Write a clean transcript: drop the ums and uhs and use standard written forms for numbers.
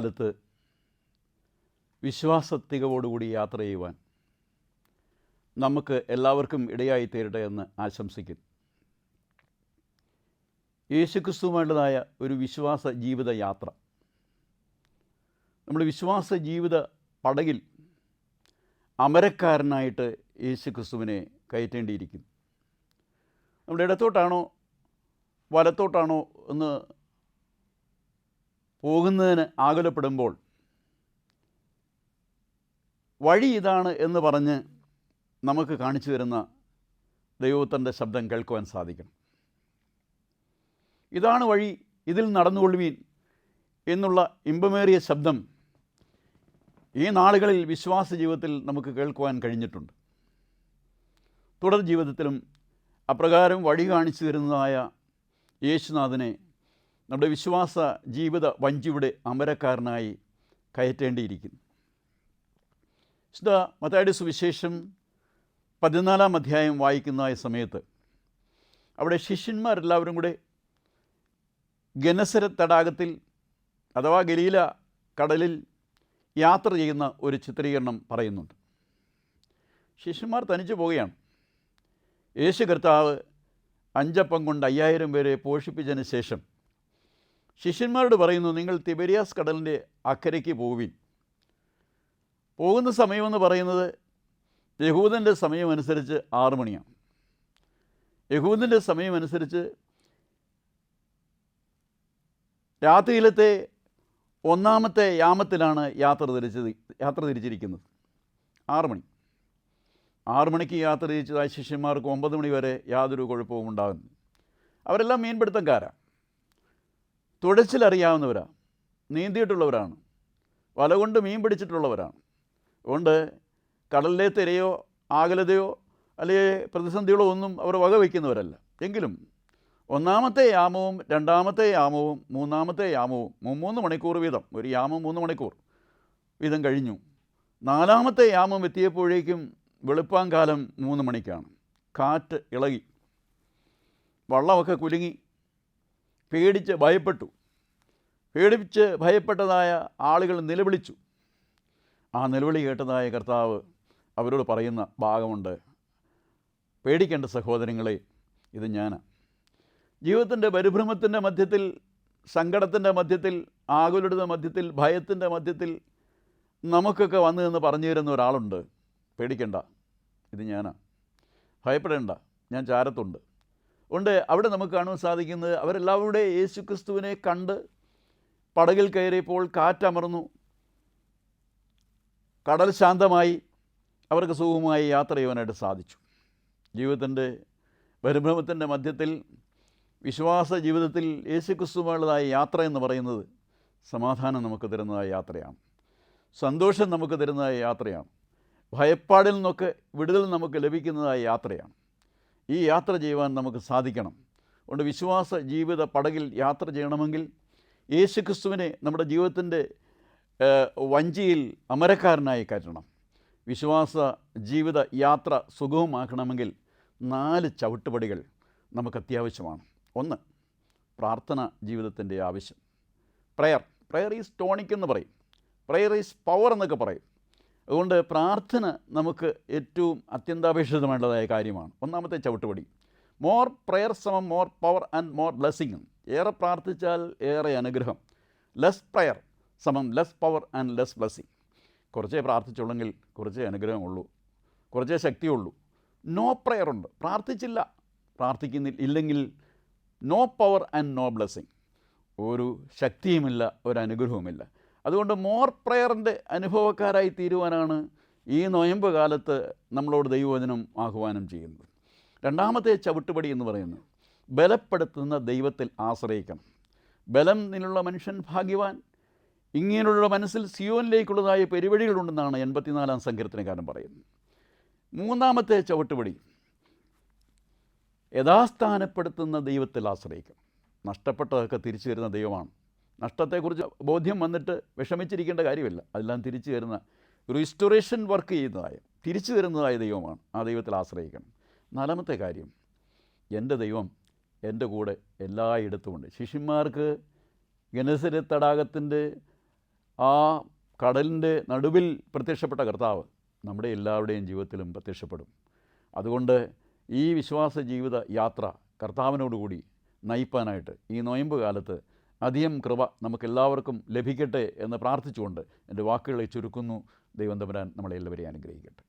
കാലത്ത് വിശ്വാസത്തികവോടുകൂടി യാത്ര ചെയ്യുവാൻ നമുക്ക് എല്ലാവർക്കും ഇടയായി തീരട്ടെ എന്ന് ആശംസിക്കുന്നു. യേശുക്രിസ്തുവുമായുള്ളതായ ഒരു വിശ്വാസ ജീവിത യാത്ര, നമ്മുടെ വിശ്വാസ ജീവിത പടകിൽ അമരക്കാരനായിട്ട് യേശുക്രിസ്തുവിനെ കയറ്റേണ്ടിയിരിക്കുന്നു. നമ്മുടെ ഇടത്തോട്ടാണോ വലത്തോട്ടാണോ എന്ന് പോകുന്നതിന് ആകുലപ്പെടുമ്പോൾ വഴി ഇതാണ് എന്ന് പറഞ്ഞ് നമുക്ക് കാണിച്ചു തരുന്ന ദൈവത്തിൻ്റെ ശബ്ദം കേൾക്കുവാൻ സാധിക്കണം. ഇതാണ് വഴി, ഇതിൽ നടന്നുകൊള്ളുവീൻ എന്നുള്ള ഇമ്പമേറിയ ശബ്ദം ഈ നാളുകളിൽ വിശ്വാസ ജീവിതത്തിൽ നമുക്ക് കേൾക്കുവാൻ കഴിഞ്ഞിട്ടുണ്ട്. തുടർ ജീവിതത്തിലും അപ്രകാരം വഴി കാണിച്ചു തരുന്നതായ യേശുനാഥനെ നമ്മുടെ വിശ്വാസ ജീവിത വഞ്ചിയുടെ അമരക്കാരനായി കയറ്റേണ്ടിയിരിക്കുന്നു. വിശുദ്ധ മത്തായിയുടെ സുവിശേഷം 14-ാം അധ്യായം വായിക്കുന്ന സമയത്ത് അവിടെ ശിഷ്യന്മാരെല്ലാവരും കൂടെ ഗെനസരത്ത് തടാകത്തിൽ അഥവാ ഗലീല കടലിൽ യാത്ര ചെയ്യുന്ന ഒരു ചിത്രീകരണം പറയുന്നുണ്ട്. ശിഷ്യന്മാർ തനിച്ച് പോവുകയാണ്. യേശു കർത്താവ് 5 അപ്പം കൊണ്ട് 5000 പേരെ പോഷിപ്പിച്ചതിന് ശേഷം ശിഷ്യന്മാരോട് പറയുന്നു, നിങ്ങൾ തിബരിയാസ് കടലിൻ്റെ അക്കരയ്ക്ക് പോകുവിൻ. പോകുന്ന സമയമെന്ന് പറയുന്നത് യഹൂദൻ്റെ സമയമനുസരിച്ച് 6 മണിയാണ്. യഹൂദൻ്റെ സമയമനുസരിച്ച് രാത്രിയിലത്തെ 1-ാമത്തെ യാമത്തിലാണ് യാത്ര തിരിച്ചിരിക്കുന്നത്. 6 മണി. 6 മണിക്ക് യാത്ര തിരിച്ചതായ ശിഷ്യന്മാർക്ക് 9 മണി വരെ യാതൊരു കുഴപ്പവും ഉണ്ടാകുന്നു. അവരെല്ലാം മീൻപിടുത്തക്കാരാണ്, തുഴച്ചിലറിയാവുന്നവരാണ്, നീന്തിയിട്ടുള്ളവരാണ്, വല കൊണ്ട് മീൻ പിടിച്ചിട്ടുള്ളവരാണ്. അതുകൊണ്ട് കടലിലെ തിരയോ ആകുലതയോ അല്ലെങ്കിൽ പ്രതിസന്ധികളോ ഒന്നും അവർ വകവയ്ക്കുന്നവരല്ല. എങ്കിലും 1-ാമത്തെ യാമവും 2-ാമത്തെ യാമവും 3-ാമത്തെ യാമവും 3 മണിക്കൂർ വീതം, ഒരു യാമം 3 മണിക്കൂർ വീതം കഴിഞ്ഞു. 4-ാമത്തെ യാമം എത്തിയപ്പോഴേക്കും വെളുപ്പാങ്കാലം 3 മണിക്കാണ്. കാറ്റ് ഇളകി, വള്ളമൊക്കെ കുലുങ്ങി, പേടിച്ച് ഭയപ്പെട്ടതായ ആളുകൾ നിലവിളിച്ചു. ആ നിലവിളി കേട്ടതായ കർത്താവ് അവരോട് പറയുന്ന ഭാഗമുണ്ട്, പേടിക്കേണ്ട സഹോദരങ്ങളെ, ഇത് ഞാനാണ്. ജീവിതത്തിൻ്റെ പരിഭ്രമത്തിൻ്റെ മധ്യത്തിൽ, സങ്കടത്തിൻ്റെ മധ്യത്തിൽ, ആകുലയുടെ മധ്യത്തിൽ, ഭയത്തിൻ്റെ മധ്യത്തിൽ നമുക്കൊക്കെ വന്നു എന്ന് പറഞ്ഞു തരുന്ന ഒരാളുണ്ട്. പേടിക്കണ്ട, ഇത് ഞാനാണ്, ഭയപ്പെടേണ്ട, ഞാൻ ചാരത്തുണ്ട്. ഉണ്ട് അവിടെ നമുക്ക് കാണുവാൻ സാധിക്കുന്നത്, അവരെല്ലാവരുടെ യേശുക്രിസ്തുവിനെ കണ്ട് പടകിൽ കയറിയപ്പോൾ കാറ്റമർന്നു, കടൽ ശാന്തമായി, അവർക്ക് സുഖമായി യാത്ര ചെയ്യുവാനായിട്ട് സാധിച്ചു. ജീവിതത്തിൻ്റെ പരിഭ്രമത്തിൻ്റെ മധ്യത്തിൽ വിശ്വാസ ജീവിതത്തിൽ യേശുക്രിസ്തുവുമായുള്ളതായ യാത്ര എന്ന് പറയുന്നത് സമാധാനം നമുക്ക് തരുന്നതായ യാത്രയാണ്, സന്തോഷം നമുക്ക് തരുന്നതായ യാത്രയാണ്, ഭയപ്പാടിൽ നിന്നൊക്കെ വിടുതൽ നമുക്ക് ലഭിക്കുന്നതായ യാത്രയാണ്. ഈ യാത്ര ചെയ്യുവാൻ നമുക്ക് സാധിക്കണം. അതുകൊണ്ട് വിശ്വാസ ജീവിത പടകിൽ യാത്ര ചെയ്യണമെങ്കിൽ യേശുക്രിസ്തുവിനെ നമ്മുടെ ജീവിതത്തിൻ്റെ വഞ്ചിയിൽ അമരക്കാരനായി കയറ്റണം. വിശ്വാസ ജീവിത യാത്ര സുഗമമാക്കണമെങ്കിൽ 4 ചവിട്ടുപടികൾ നമുക്ക് അത്യാവശ്യമാണ്. 1, പ്രാർത്ഥന ജീവിതത്തിൻ്റെ ആവശ്യം. പ്രയർ ഈസ് ടോണിക് എന്ന് പറയും, പ്രയർ ഈസ് പവർ എന്നൊക്കെ പറയും. അതുകൊണ്ട് പ്രാർത്ഥന നമുക്ക് ഏറ്റവും അത്യന്താപേക്ഷിതമായിട്ടുള്ളതായ കാര്യമാണ്. 1-ാമത്തെ ചവിട്ടുപടി. മോർ പ്രയർ സമം more power and more blessing. ഏറെ പ്രാർത്ഥിച്ചാൽ ഏറെ അനുഗ്രഹം. ലെസ് പ്രയർ സമം less power and less blessing. കുറച്ചേ പ്രാർത്ഥിച്ചുള്ളെങ്കിൽ കുറച്ചേ അനുഗ്രഹമുള്ളൂ, കുറച്ചേ ശക്തിയുള്ളൂ. നോ പ്രയറുണ്ട്, പ്രാർത്ഥിക്കുന്നില്ലെങ്കിൽ no power and no blessing, ഒരു ശക്തിയുമില്ല, ഒരു അനുഗ്രഹവുമില്ല. അതുകൊണ്ട് മോർ പ്രയറിൻ്റെ അനുഭവക്കാരായി തീരുവാനാണ് ഈ നൊയമ്പ് കാലത്ത് നമ്മളോട് ദൈവവചനം ആഹ്വാനം ചെയ്യുന്നത്. 2-ാമത്തെ ചവിട്ടുപടി എന്ന് പറയുന്നത് ബലപ്പെടുത്തുന്ന ദൈവത്തിൽ ആശ്രയിക്കണം. ബലം നിന്നുള്ള മനുഷ്യൻ ഭാഗ്യവാൻ, ഇങ്ങനെയുള്ള മനസ്സിൽ സിയോനിലേക്കുള്ളതായ പെരുവഴികളുണ്ടെന്നാണ് 84-ാം സങ്കീർത്തനക്കാരൻ പറയുന്നത്. 3-ാമത്തെ ചവിട്ടുപടി യഥാസ്ഥാനപ്പെടുത്തുന്ന ദൈവത്തിൽ ആശ്രയിക്കണം. നഷ്ടപ്പെട്ടതൊക്കെ തിരിച്ചു തരുന്ന ദൈവമാണ്. നഷ്ടത്തെക്കുറിച്ച് ബോധ്യം വന്നിട്ട് വിഷമിച്ചിരിക്കേണ്ട കാര്യമില്ല. അതെല്ലാം തിരിച്ചു തരുന്ന, റീസ്റ്റോറേഷൻ വർക്ക് ചെയ്യുന്നതായ, തിരിച്ചു തരുന്നതായ ദൈവമാണ്. ആ ദൈവത്തിൽ ആശ്രയിക്കണം. 4-ാമത്തെ കാര്യം, എൻ്റെ ദൈവം എൻ്റെ കൂടെ എല്ലായിടത്തുമുണ്ട്. ശിഷ്യന്മാർക്ക് ഗെനസരത്ത് തടാകത്തിൻ്റെ ആ കടലിൻ്റെ നടുവിൽ പ്രത്യക്ഷപ്പെട്ട കർത്താവ് നമ്മുടെ എല്ലാവരുടെയും ജീവിതത്തിലും പ്രത്യക്ഷപ്പെടും. അതുകൊണ്ട് ഈ വിശ്വാസ ജീവിത യാത്ര കർത്താവിനോടുകൂടി നയിപ്പാനായിട്ട് ഈ നൊയമ്പ് കാലത്ത് അധികം കൃപ നമുക്കെല്ലാവർക്കും ലഭിക്കട്ടെ എന്ന് പ്രാർത്ഥിച്ചുകൊണ്ട് എൻ്റെ വാക്കുകളെ ചുരുക്കുന്നു. ദൈവം തമ്പുരാൻ നമ്മളെല്ലാവരെയും അനുഗ്രഹിക്കട്ടെ.